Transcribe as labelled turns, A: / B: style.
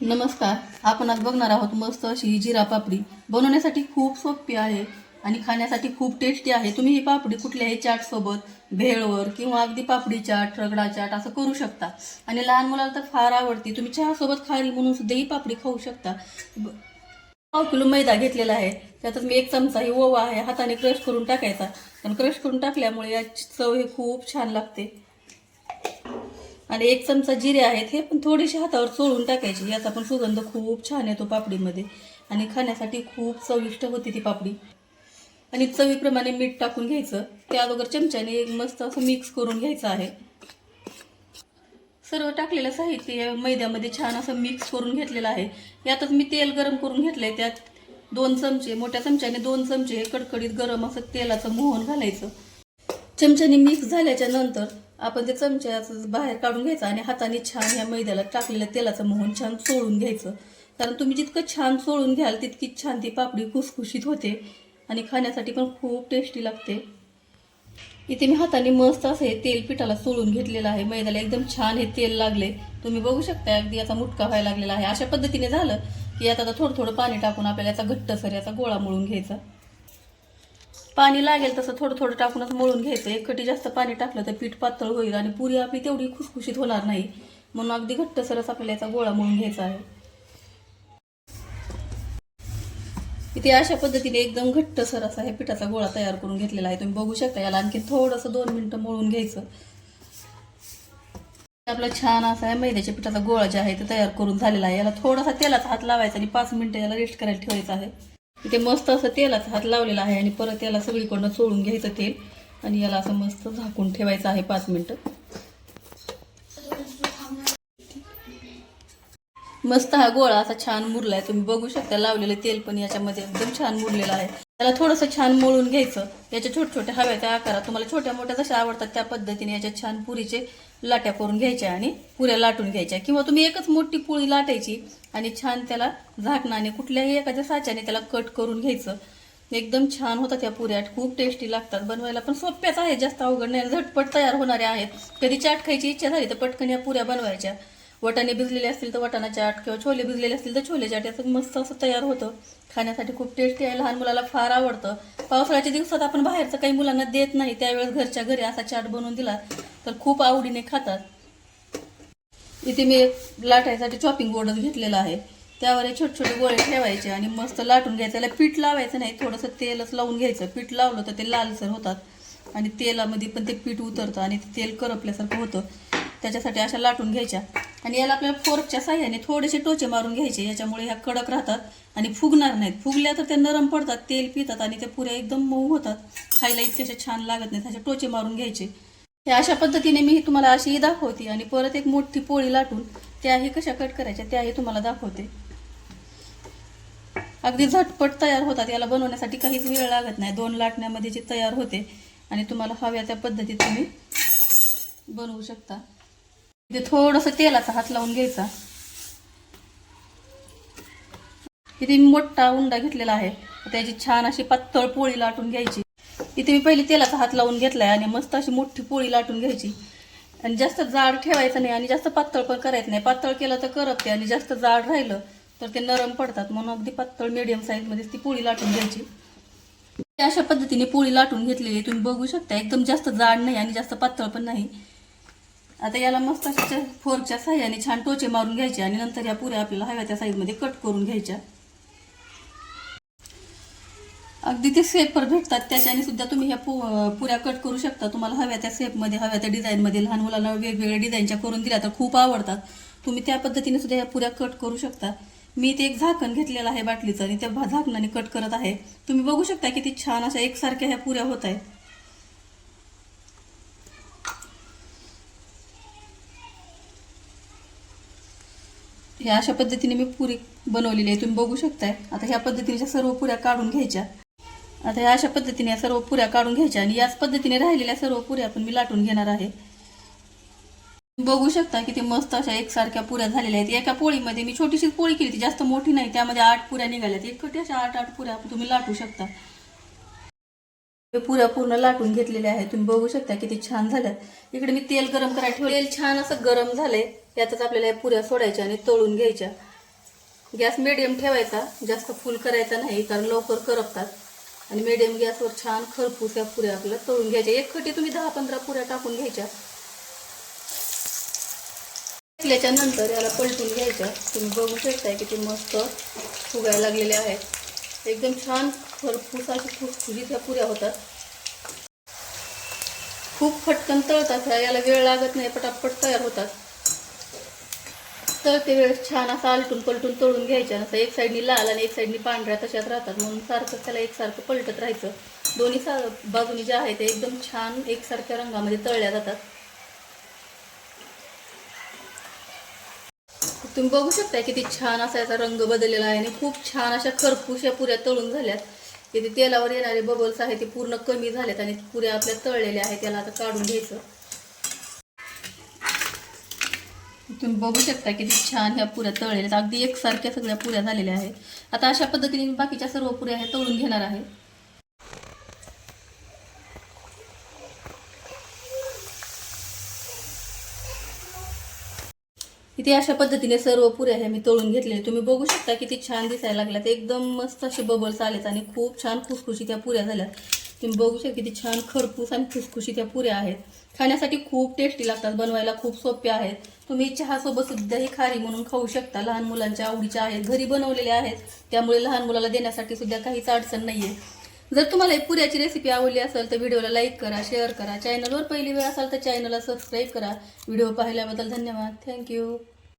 A: नमस्कार. आपण आज बघणार आहोत मस्त अशी जिरा पापडी. बनवण्यासाठी खूप सोपी आहे आणि खाण्यासाठी खूप टेस्टी आहे. तुम्ही ही पापडी कुठल्याही चाट सोबत, भेळवर किंवा अगदी पापडी चाट, रगडा चाट असं करू शकता आणि लहान मुलाला तर फार आवडते. तुम्ही चहा सोबत खारी म्हणून सुद्धा ही पापडी खाऊ शकता. 1 किलो मैदा घेतलेला आहे. त्यातच मी 1 चमचा ही ओवा आहे हाताने क्रश करून टाकायचा. पण क्रश करून टाकल्यामुळे याची चव ही खूप छान लागते. आणि 1 चमचा जिरे आहेत, हे पण थोडेसे हातावर चोळून टाकायचे. याचा पण सुगंध खूप छान येतो पापडीमध्ये आणि खाण्यासाठी खूप चविष्ट होती ती पापडी. आणि चवीप्रमाणे मीठ टाकून घ्यायचं. त्या अगोदर चमच्याने एक मस्त असं मिक्स करून घ्यायचं आहे. सर्व टाकलेलं साहित्य मैद्यामध्ये छान असं मिक्स करून घेतलेलं आहे. यातच मी तेल गरम करून घेतलंय. त्यात 2 चमचे, मोठ्या चमच्याने 2 चमचे कडकडीत गरम असं तेलाचं मोहन घालायचं. चमच्याने मिक्स झाल्याच्या नंतर आपण ते चमच्याचं बाहेर काढून घ्यायचं आणि हाताने छान या मैद्याला टाकलेल्या तेलाचं मोहन छान चोळून घ्यायचं. कारण तुम्ही जितकं छान चोळून घ्याल तितकीच छान ती पापडी खुसखुशीत होते आणि खाण्यासाठी पण खूप टेस्टी लागते. इथे मी हाताने मस्त असं हे तेल पिठाला चोळून घेतलेलं आहे. मैद्याला एकदम छान हे तेल लागले. तुम्ही बघू शकता अगदी याचा मुटका व्हायला लागलेला आहे. अशा पद्धतीने झालं की आता थोडं थोडं पाणी टाकून आपल्याला याचा घट्टसर याचा गोळा मळून घ्यायचा. पाणी लागेल तसं थोडं थोडं टाकूनच मळून घ्यायचं. एक कटी जास्त पाणी टाकलं तर पीठ पातळ होईल आणि पुरी आपली तेवढी खुसखुशीत होणार नाही. म्हणून अगदी घट्टसरच आपल्याला याचा गोळा मळून घ्यायचा आहे. इथे अशा पद्धतीने एकदम घट्टसर असा हे पिठाचा गोळा तयार करून घेतलेला आहे. तुम्ही बघू शकता. याला आणखी थोडंसं 2 मिनिटं मळून घ्यायचं. आपला छान असा आहे मैद्याच्या पिठाचा गोळा जे आहे ते तयार करून झालेला आहे. याला थोडासा तेलाचा हात लावायचा आणि 5 मिनिटं याला रेस्ट करायला ठेवायचं आहे. इथे मस्त असं तेलाचा हात लावलेला आहे आणि परत याला सगळीकडनं चोळून घ्यायचं तेल आणि याला असं मस्त झाकून ठेवायचं आहे 5 मिनिटं. मस्त हा गोळा असा छान मुरलाय. तुम्ही बघू शकता लावलेलं तेल पण याच्यामध्ये एकदम छान मुरलेलं आहे. त्याला थोडंसं छान मळून घ्यायचं. याच्या छोट्या छोट्या हव्याच्या आकारात तुम्हाला छोट्या मोठ्या जशा आवडतात त्या पद्धतीने याच्या छान पुरीचे लाट्या करून घ्यायच्या आणि पुऱ्या लाटून घ्यायच्या. किंवा तुम्ही एकच मोठी पोळी लाटायची आणि छान त्याला झाकणाने कुठल्याही एखाद्या साच्याने त्याला कट करून घ्यायचं. एकदम छान होतात त्या पुऱ्या. खूप टेस्टी लागतात. बनवायला पण सोप्याच आहे, जास्त अवघड नाही. झटपट तयार होणाऱ्या आहेत. कधी चाट खायची इच्छा झाली तर पटकन या पुऱ्या बनवायच्या. वटाणे भिजलेले असतील तर वटाणा चाट किंवा छोले भिजलेले असतील तर छोले चाट याचं मस्त असं तयार होतं. खाण्यासाठी खूप टेस्टी आहे. लहान मुलाला फार आवडतं. पावसाळ्याच्या दिवसात आपण बाहेरचं काही मुलांना देत नाही. त्यावेळेस घरच्या घरी असा चाट बनवून दिला तर खूप आवडीने खातात. इथे मी लाटायसाठी चॉपिंग बोर्डच घेतलेला आहे. त्यावर हे छोटे छोटे गोळे ठेवायचे आणि मस्त लाटून घ्यायचं. त्याला पीठ लावायचं नाही, थोडंसं तेलच लावून घ्यायचं. पीठ लावलं तर ते लालसर होतात आणि तेलामध्ये पण ते पीठ उतरतं आणि ते तेल करपल्यासारखं होतं. त्याच्यासाठी अशा लाटून घ्यायच्या आणि याला आपल्याला फोर्कच्या साह्याने थोडेसे टोचे मारून घ्यायचे. याच्यामुळे ह्या कडक राहतात आणि फुगणार नाहीत. फुगल्या तर त्या नरम पडतात, तेल पितात आणि त्या पुऱ्या एकदम मऊ होतात. खायला इतके छान लागत नाहीत. असे टोचे मारून घ्यायचे. हे अशा पद्धतीने मी तुम्हाला अशी दाखवते आणि परत एक मोठी पोळी लाटून त्याही कशा कट करायच्या त्याही तुम्हाला दाखवते. अगदी झटपट तयार होतात. याला बनवण्यासाठी काहीच वेळ लागत नाही. 2 लाटण्यामध्ये जे तयार होते आणि तुम्हाला हव्या त्या पद्धतीत तुम्ही बनवू शकता. इथे थोडंसं तेलाचा हात लावून घ्यायचा. इथे मी मोठा उंडा घेतलेला आहे. त्याची छान अशी पातळ पोळी लाटून घ्यायची. इथे मी पहिले तेलाचा हात लावून घेतलाय आणि मस्त अशी मोठी पोळी लाटून घ्यायची. आणि जास्त जाड ठेवायचं नाही आणि जास्त पातळ पण करायचं नाही. पातळ केलं तर करपते आणि जास्त जाड राहिलं तर ते नरम पडतात. म्हणून अगदी पातळ मीडियम साईजमध्ये ती पोळी लाटून घ्यायची. अशा पद्धतीने पोळी लाटून घेतलेली तुम्ही बघू शकता. एकदम जास्त जाड नाही आणि जास्त पातळ पण नाही. आता याला मस्त अशा फोर्कच्या साह्याने छान टोचे मारून घ्यायचे आणि नंतर या पुऱ्या आपल्याला हव्या त्या साईजमध्ये कट करून घ्यायच्या. अगदी ते शेपवर भेटतात त्याच्याने सुद्धा तुम्ही ह्या पुऱ्या कट करू शकता. तुम्हाला हव्या त्या शेपमध्ये, हव्या त्या डिझाईनमध्ये. लहान मुलांना वेगवेगळ्या डिझाईनच्या करून दिल्या तर खूप आवडतात. तुम्ही त्या पद्धतीने सुद्धा ह्या पुऱ्या कट करू शकता. मी ते एक झाकण घेतलेलं आहे बाटलीचं आणि त्या झाकणाने कट करत आहे. तुम्ही बघू शकता किती छान अशा एकसारख्या ह्या पुऱ्या होत आहेत. ह्या अशा पद्धतीने मी पुरी बनवलेली आहे. तुम्ही बघू शकताय. आता ह्या पद्धतीने सर्व पुऱ्या काढून घ्यायच्या. आता ह्या अशा पद्धतीने सर्व पुऱ्या काढून घ्यायच्या आणि याच पद्धतीने राहिलेल्या सर्व पुऱ्या पण मी लाटून घेणार आहे. बघू शकता किती मस्त अशा एकसारख्या पुऱ्या झालेल्या आहेत. एका पोळीमध्ये मी छोटीशी पोळी केली, ती जास्त मोठी नाही. त्यामध्ये 8 पुऱ्या निघाल्यात. एकटी अशा 8 पुऱ्या तुम्ही लाटू शकता. पुऱ्या पूर्ण लाटून घेतलेल्या आहेत. तुम्ही बघू शकता किती छान झाल्यात. इकडे मी तेल गरम करायला ठेवले. तेल छान असं गरम झालंय. त्यातच आपल्याला या पुऱ्या सोडायच्या आणि तळून घ्यायच्या. गॅस मिडियम ठेवायचा, जास्त फुल करायचा नाही कारण लवकर करपतात. आणि मिडियम गॅसवर छान खरपूस या पुऱ्या आपल्या तळून घ्यायच्या. एक खटी तुम्ही 10-15 पुऱ्या टाकून घ्यायच्या. नंतर याला पलटून घ्यायच्या. तुम्ही बघू शकताय की ते मस्त फुगायला लागलेले आहेत. एकदम छान खरपूस अशी खुसखुशीत ह्या पुऱ्या होतात. खूप फटकन तळतात ह्या, याला वेळ लागत नाही, पटापट तयार होतात. तळते वेळेस छान असं आलटून पलटून तळून घ्यायच्या. नसं एक साईडनी लाल आणि एक साईडनी पांढऱ्या तशाच राहतात, म्हणून सारखं त्याला एकसारखं पलटत राहायचं. दोन्ही बाजूनी जे आहे ते एकदम छान एकसारख्या रंगामध्ये तळल्या जातात. तुम्ही बघू शकता किती छान असा याचा रंग बदललेला आहे आणि खूप छान अशा खरपूस या पुऱ्या तळून झाल्यात. ते तेलावर येणारे बबल्स आहेत ते पूर्ण कमी झालेत आणि पुऱ्या आपल्या तळलेल्या आहेत. त्याला आता काढून घ्यायचं. तुम्ही बघू शकता किती छान ह्या पुऱ्या तळलेल्या, अगदी एकसारख्या सगळ्या पुऱ्या झालेल्या आहेत. आता अशा पद्धतीने बाकीच्या सर्व पुऱ्या ह्या तळून घेणार आहे. इथे अशा पद्धतीने सर्व पुऱ्या ह्या मी तळून घेतलेल्या. तुम्ही बघू शकता किती छान दिसायला लागल्यात. एकदम मस्त असे बबल्स आलेत आणि खूप छान खुसखुशीत त्या पुऱ्या झाल्यात. तुम्ही बघू शकता किती छान खरपूस आणि खुसखुशीत त्या पुऱ्या आहेत. खाण्यासाठी खूप टेस्टी लागतात, बनवायला खूप सोप्या आहेत. तुम्ही चहासोबत सुद्धा ही खारी म्हणून खाऊ शकता. लहान मुलांच्या आवडीच्या आहेत, घरी बनवलेले आहेत, त्यामुळे लहान मुलाला देण्यासाठी सुद्धा काहीच अडचण नाहीये. जर तुम्हाला पुऱ्याची रेसिपी आवडली असेल तर व्हिडिओला लाईक करा, शेअर करा. चॅनलवर पहिली वेळ असाल तर चॅनलला सबस्क्राईब करा. व्हिडिओ पाहिल्याबद्दल धन्यवाद. थँक्यू.